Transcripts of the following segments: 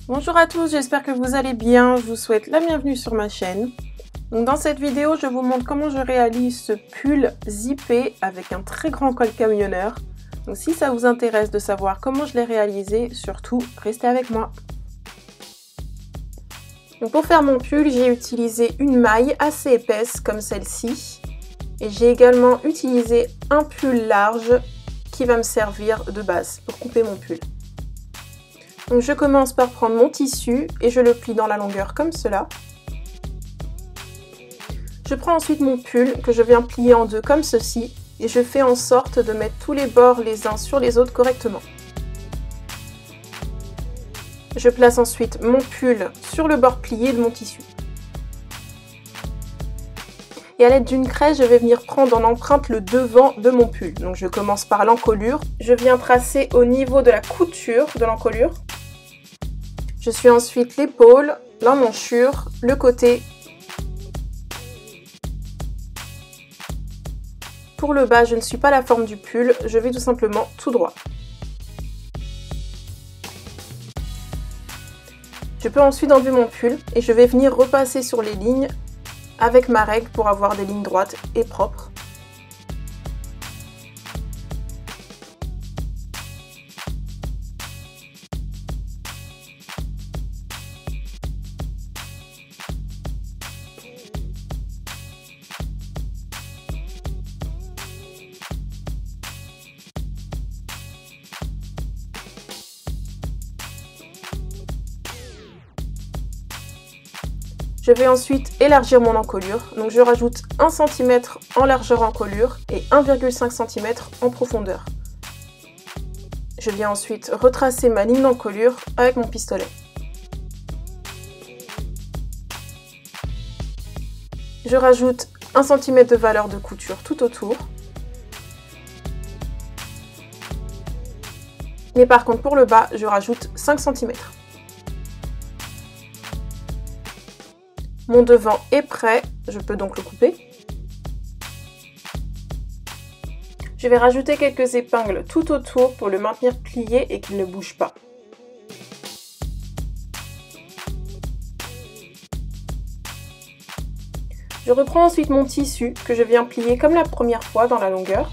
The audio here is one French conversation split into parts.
Bonjour à tous, j'espère que vous allez bien. Je vous souhaite la bienvenue sur ma chaîne. Donc dans cette vidéo, je vous montre comment je réalise ce pull zippé avec un très grand col camionneur. Donc si ça vous intéresse de savoir comment je l'ai réalisé, surtout restez avec moi. Donc pour faire mon pull, j'ai utilisé une maille assez épaisse comme celle-ci. Et j'ai également utilisé un pull large qui va me servir de base pour couper mon pull. Donc je commence par prendre mon tissu et je le plie dans la longueur comme cela. Je prends ensuite mon pull que je viens plier en deux comme ceci et je fais en sorte de mettre tous les bords les uns sur les autres correctement. Je place ensuite mon pull sur le bord plié de mon tissu. Et à l'aide d'une craie, je vais venir prendre en empreinte le devant de mon pull. Donc je commence par l'encolure. Je viens tracer au niveau de la couture de l'encolure. Je suis ensuite l'épaule, l'emmanchure, le côté. Pour le bas, je ne suis pas la forme du pull, je vais tout simplement tout droit. Je peux ensuite enlever mon pull et je vais venir repasser sur les lignes avec ma règle pour avoir des lignes droites et propres. Je vais ensuite élargir mon encolure, donc je rajoute 1 cm en largeur encolure et 1,5 cm en profondeur. Je viens ensuite retracer ma ligne d'encolure avec mon pistolet. Je rajoute 1 cm de valeur de couture tout autour. Mais par contre pour le bas, je rajoute 5 cm. Mon devant est prêt, je peux donc le couper. Je vais rajouter quelques épingles tout autour pour le maintenir plié et qu'il ne bouge pas. Je reprends ensuite mon tissu que je viens plier comme la première fois dans la longueur.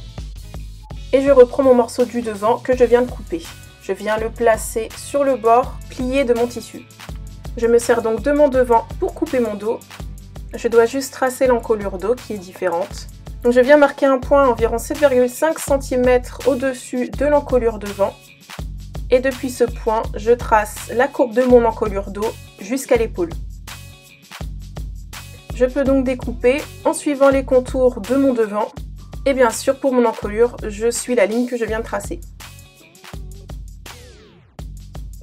Et je reprends mon morceau du devant que je viens de couper. Je viens le placer sur le bord plié de mon tissu. Je me sers donc de mon devant pour couper mon dos. Je dois juste tracer l'encolure dos qui est différente. Donc je viens marquer un point à environ 7,5 cm au-dessus de l'encolure devant. Et depuis ce point, je trace la courbe de mon encolure dos jusqu'à l'épaule. Je peux donc découper en suivant les contours de mon devant. Et bien sûr, pour mon encolure, je suis la ligne que je viens de tracer.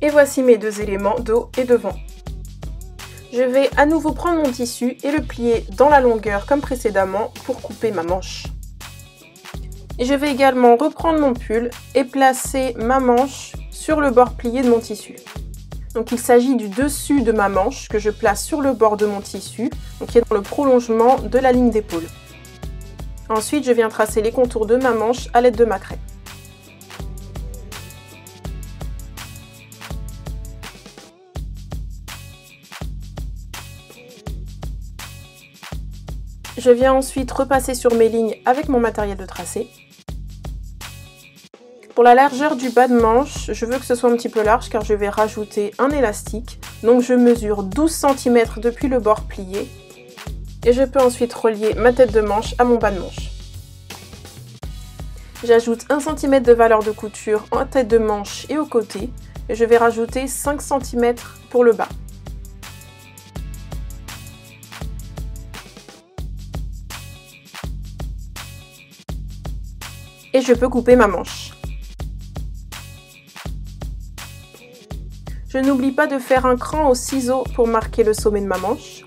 Et voici mes deux éléments, dos et devant. Je vais à nouveau prendre mon tissu et le plier dans la longueur comme précédemment pour couper ma manche. Et je vais également reprendre mon pull et placer ma manche sur le bord plié de mon tissu. Donc il s'agit du dessus de ma manche que je place sur le bord de mon tissu, donc qui est dans le prolongement de la ligne d'épaule. Ensuite, je viens tracer les contours de ma manche à l'aide de ma craie. Je viens ensuite repasser sur mes lignes avec mon matériel de tracé. Pour la largeur du bas de manche, je veux que ce soit un petit peu large car je vais rajouter un élastique. Donc je mesure 12 cm depuis le bord plié. Et je peux ensuite relier ma tête de manche à mon bas de manche. J'ajoute 1 cm de valeur de couture en tête de manche et au côté. Et je vais rajouter 5 cm pour le bas. Et je peux couper ma manche. Je n'oublie pas de faire un cran au ciseau pour marquer le sommet de ma manche.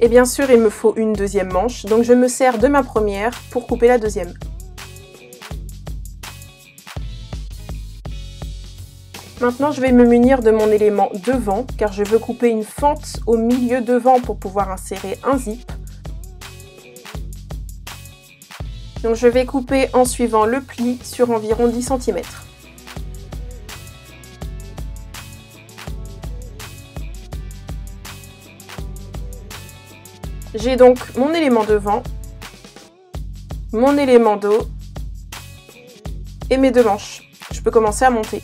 Et bien sûr, il me faut une deuxième manche, donc je me sers de ma première pour couper la deuxième. Maintenant, je vais me munir de mon élément devant, car je veux couper une fente au milieu devant pour pouvoir insérer un zip. Donc je vais couper en suivant le pli sur environ 10 cm. J'ai donc mon élément devant, mon élément dos et mes deux manches. Je peux commencer à monter.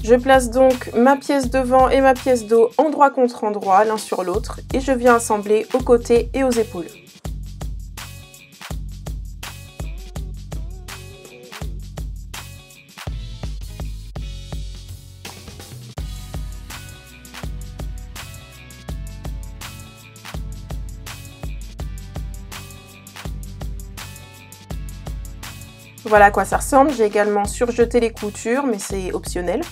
Je place donc ma pièce devant et ma pièce dos endroit contre endroit, l'un sur l'autre, et je viens assembler aux côtés et aux épaules. Voilà à quoi ça ressemble. J'ai également surjeté les coutures, mais c'est optionnel.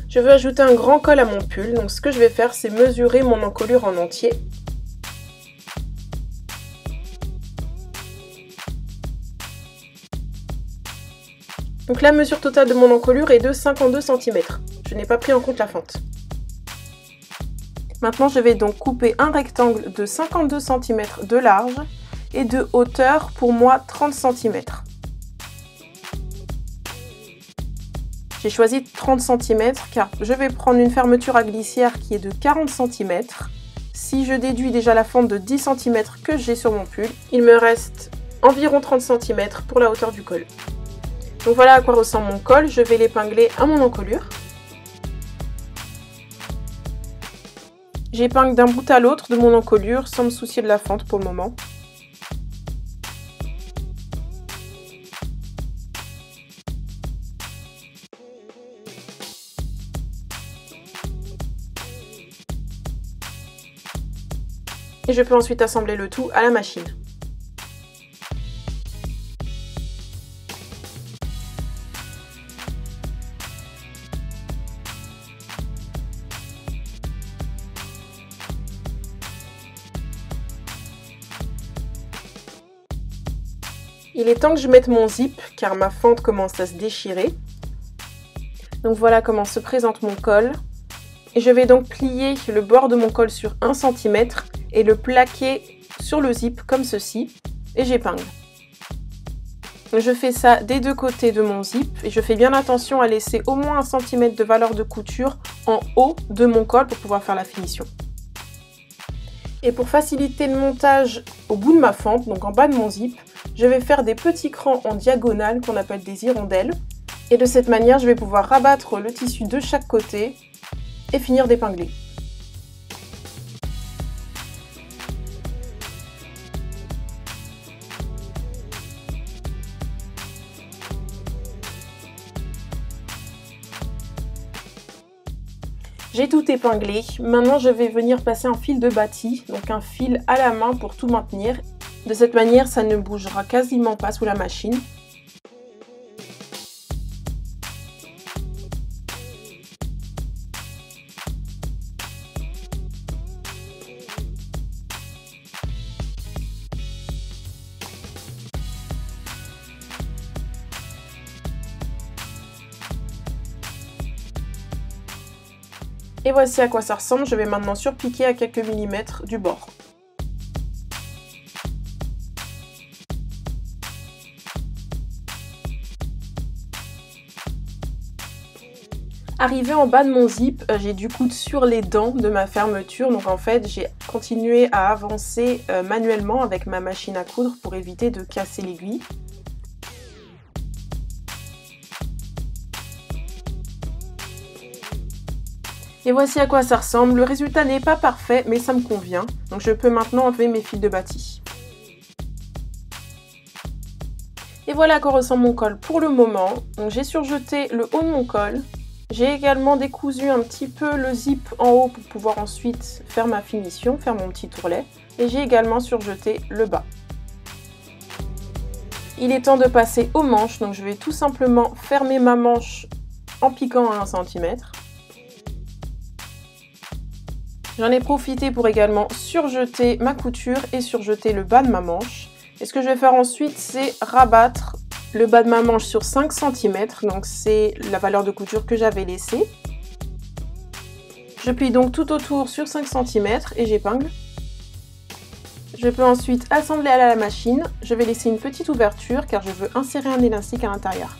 Je veux ajouter un grand col à mon pull, donc ce que je vais faire, c'est mesurer mon encolure en entier. Donc la mesure totale de mon encolure est de 52 cm. Je n'ai pas pris en compte la fente. Maintenant, je vais donc couper un rectangle de 52 cm de large et de hauteur, pour moi, 30 cm. J'ai choisi 30 cm car je vais prendre une fermeture à glissière qui est de 40 cm. Si je déduis déjà la fente de 10 cm que j'ai sur mon pull, il me reste environ 30 cm pour la hauteur du col. Donc voilà à quoi ressemble mon col. Je vais l'épingler à mon encolure. J'épingle d'un bout à l'autre de mon encolure sans me soucier de la fente pour le moment. Et je peux ensuite assembler le tout à la machine. Il est temps que je mette mon zip car ma fente commence à se déchirer. Donc voilà comment se présente mon col. Et je vais donc plier le bord de mon col sur 1 cm et le plaquer sur le zip comme ceci, et j'épingle. Je fais ça des deux côtés de mon zip et je fais bien attention à laisser au moins 1 cm de valeur de couture en haut de mon col pour pouvoir faire la finition. Et pour faciliter le montage au bout de ma fente, donc en bas de mon zip, je vais faire des petits crans en diagonale qu'on appelle des hirondelles. Et de cette manière, je vais pouvoir rabattre le tissu de chaque côté et finir d'épingler. J'ai tout épinglé, maintenant je vais venir passer un fil de bâti, donc un fil à la main pour tout maintenir. De cette manière, ça ne bougera quasiment pas sous la machine. Et voici à quoi ça ressemble. Je vais maintenant surpiquer à quelques millimètres du bord. Arrivé en bas de mon zip, j'ai dû coudre sur les dents de ma fermeture. Donc en fait, j'ai continué à avancer manuellement avec ma machine à coudre pour éviter de casser l'aiguille. Et voici à quoi ça ressemble. Le résultat n'est pas parfait, mais ça me convient. Donc je peux maintenant enlever mes fils de bâti. Et voilà à quoi ressemble mon col pour le moment. Donc j'ai surjeté le haut de mon col. J'ai également décousu un petit peu le zip en haut pour pouvoir ensuite faire ma finition, faire mon petit tourlet. Et j'ai également surjeté le bas. Il est temps de passer aux manches. Donc je vais tout simplement fermer ma manche en piquant à 1 cm. J'en ai profité pour également surjeter ma couture et surjeter le bas de ma manche. Et ce que je vais faire ensuite, c'est rabattre le bas de ma manche sur 5 cm. Donc c'est la valeur de couture que j'avais laissée. Je plie donc tout autour sur 5 cm et j'épingle. Je peux ensuite assembler à la machine. Je vais laisser une petite ouverture car je veux insérer un élastique à l'intérieur.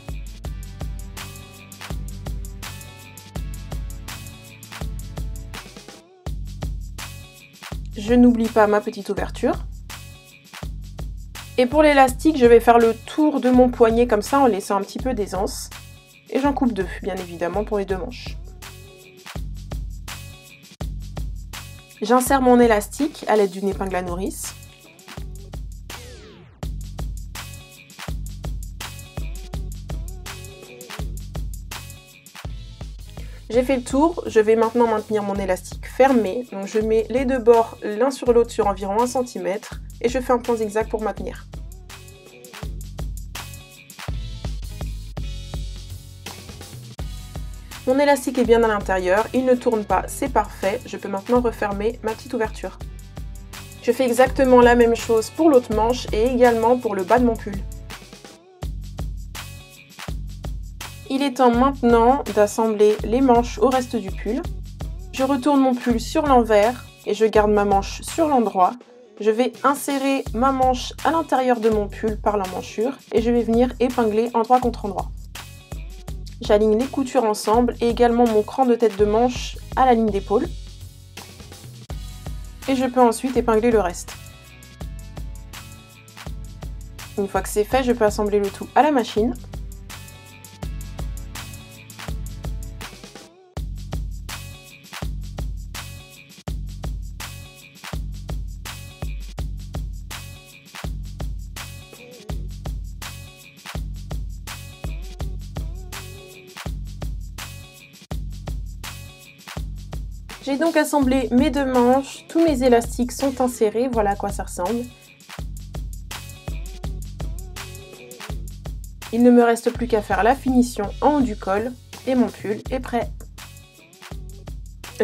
Je n'oublie pas ma petite ouverture. Et pour l'élastique, je vais faire le tour de mon poignet comme ça en laissant un petit peu d'aisance. Et j'en coupe 2, bien évidemment, pour les 2 manches. J'insère mon élastique à l'aide d'une épingle à nourrice. J'ai fait le tour, je vais maintenant maintenir mon élastique fermé. Donc je mets les 2 bords l'un sur l'autre sur environ 1 cm et je fais un point zigzag pour maintenir. Mon élastique est bien à l'intérieur, il ne tourne pas, c'est parfait. Je peux maintenant refermer ma petite ouverture. Je fais exactement la même chose pour l'autre manche et également pour le bas de mon pull. Il est temps maintenant d'assembler les manches au reste du pull. Je retourne mon pull sur l'envers et je garde ma manche sur l'endroit. Je vais insérer ma manche à l'intérieur de mon pull par l'emmanchure et je vais venir épingler endroit contre endroit. J'aligne les coutures ensemble et également mon cran de tête de manche à la ligne d'épaule. Et je peux ensuite épingler le reste. Une fois que c'est fait, je peux assembler le tout à la machine. J'ai donc assemblé mes 2 manches, tous mes élastiques sont insérés, voilà à quoi ça ressemble. Il ne me reste plus qu'à faire la finition en haut du col et mon pull est prêt.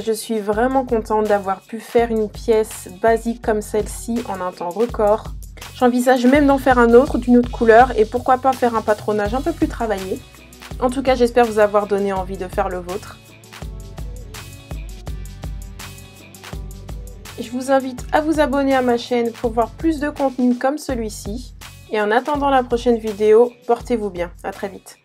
Je suis vraiment contente d'avoir pu faire une pièce basique comme celle-ci en un temps record. J'envisage même d'en faire un autre d'une autre couleur et pourquoi pas faire un patronage un peu plus travaillé. En tout cas, j'espère vous avoir donné envie de faire le vôtre. Je vous invite à vous abonner à ma chaîne pour voir plus de contenu comme celui-ci. Et en attendant la prochaine vidéo, portez-vous bien. À très vite.